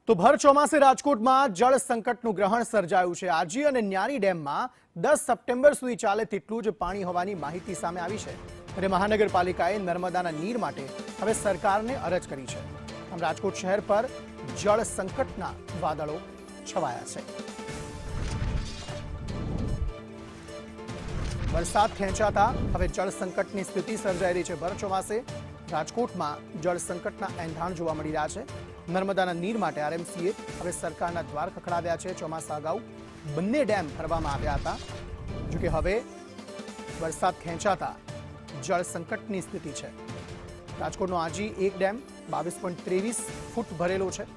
તો ભર ચોમાસે રાજકોટમાં જળ સંકટનું ગ્રહણ સર્જાયું છે। આજી અને ન્યારી ડેમમાં 10 સપ્ટેમ્બર સુધી ચાલે તેટલું જ પાણી હોવાની માહિતી સામે આવી છે। ત્યારે મહાનગરપાલિકાએ નર્મદાના નીર માટે હવે સરકારને અરજ કરી છે। આમ રાજકોટ શહેર પર જળ સંકટના વાદળો છવાયા છે। વરસાદ ખેંચાતા હવે જળ સંકટની સ્થિતિ સર્જાઈ રહી છે। ભર ચોમાસે રાજકોટમાં જળ સંકટના એંધાણ જોવા મળી રહ્યા છે। નર્મદાના નીર માટે આરએમસીએ હવે સરકારના દ્વાર ખખડાવ્યા છે। ચોમાસા અગાઉ બંને ડેમ ભરવામાં આવ્યા હતા, જો કે હવે વરસાદ ખેંચાતા જળ સંકટની સ્થિતિ છે। રાજકોટનો આજી એક ડેમ 22.23 ફૂટ ભરેલો છે।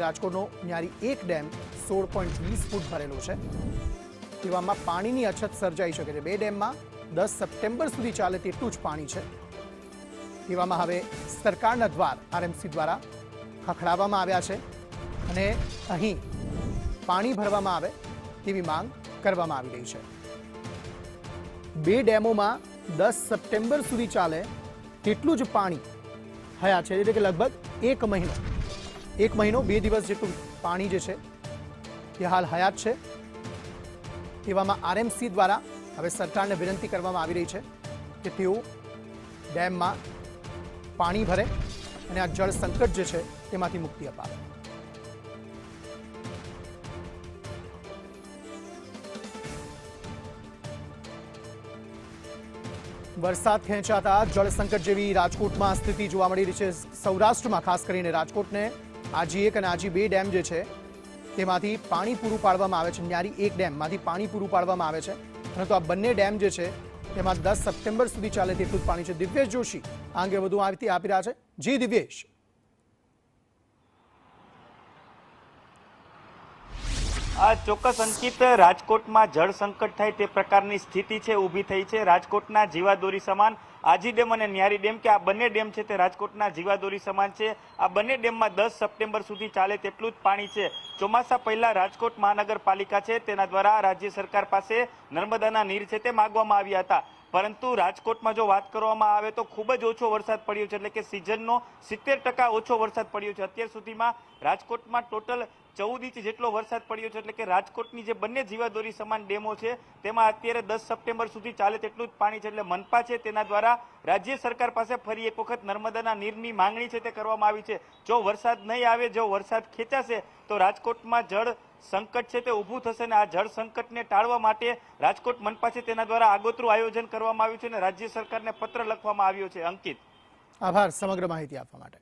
રાજકોટનો ન્યારી એક ડેમ 16.20 ફૂટ ભરેલો છે। તેવામાં પાણીની અછત સર્જાઈ શકે છે। બે ડેમમાં 10 સપ્ટેમ્બર સુધી ચાલે તેટલું જ પાણી છે। તેવામાં હવે સરકારના દ્વાર આરએમસી દ્વારા ખખડાવવામાં આવ્યા છે અને અહીં પાણી ભરવામાં આવે તેવી માંગ કરવામાં આવી રહી છે। બે ડેમોમાં 10 સપ્ટેમ્બર સુધી ચાલે તેટલું જ પાણી હયા છે, એટલે કે લગભગ એક મહિનો 2 દિવસ જેટલું પાણી જે છે તે હાલ હયાત છે। તેવામાં આરએમસી દ્વારા હવે સરકારને વિનંતી કરવામાં આવી રહી છે કે તેઓ ડેમમાં પાણી ભરે અને આ જળ સંકટ જે છે તેમાંથી મુક્તિ અપાવે। વરસાદ ખેંચાતા જળ સંકટ જેવી રાજકોટમાં સ્થિતિ જોવા મળી રહી છે। સૌરાષ્ટ્રમાં ખાસ કરીને રાજકોટને આજી એક અને આજી બે ડેમ જે છે તેમાંથી પાણી પૂરું પાડવામાં આવે છે। ન્યારી એક ડેમમાંથી પાણી પૂરું પાડવામાં આવે છે, પરંતુ આ બંને ડેમ જે છે તેમાં 10 સપ્ટેમ્બર સુધી ચાલે તેટલું જ પાણી છે। દિવ્યેશ જોશી આ અંગે વધુ માહિતી આપી રહ્યા છે। જી દિવ્યેશ। આ ચોક્કસ અંકિત, રાજકોટમાં જળ સંકટ થાય તે પ્રકારની સ્થિતિ છે ઊભી થઈ છે। રાજકોટના જીવાદોરી સમાન આજી ડેમ અને ન્યારી ડેમ, કે આ બંને ડેમ છે તે રાજકોટના જીવાદોરી સમાન છે। આ બંને ડેમમાં 10 સપ્ટેમ્બર સુધી ચાલે તેટલું જ પાણી છે। ચોમાસા પહેલા રાજકોટ મહાનગરપાલિકા છે તેના દ્વારા રાજ્ય સરકાર પાસે નર્મદાના નીર છે તે માગવામાં આવ્યા હતા, પરંતુ રાજકોટમાં જો વાત કરવામાં આવે તો ખૂબ જ ઓછો વરસાદ પડ્યો છે, એટલે કે સિઝનનો 70% ઓછો વરસાદ પડ્યો છે। અત્યાર સુધીમાં રાજકોટમાં ટોટલ 14 ઇંચ જેટલો વરસાદ પડ્યો છે, એટલે કે રાજકોટની જે બંને જીવાદોરી સમાન ડેમો છે તેમાં અત્યારે 10 સપ્ટેમ્બર સુધી ચાલે તેટલું જ પાણી છે। એટલે મનપા છે તેના દ્વારા રાજ્ય સરકાર પાસે ફરી એક વખત નર્મદાના નીરની માંગણી છે તે કરવામાં આવી છે। જો વરસાદ નહીં આવે, જો વરસાદ ખેંચાશે તો રાજકોટમાં જળ સંકટ છે તે ઊભું થશે અને આ જળ સંકટને ટાળવા માટે રાજકોટ મનપા છે તેના દ્વારા આગોતરું આયોજન કરવામાં આવ્યું છે અને રાજ્ય સરકારને પત્ર લખવામાં આવ્યો છે। અંકિત, આભાર સમગ્ર માહિતી આપવા માટે।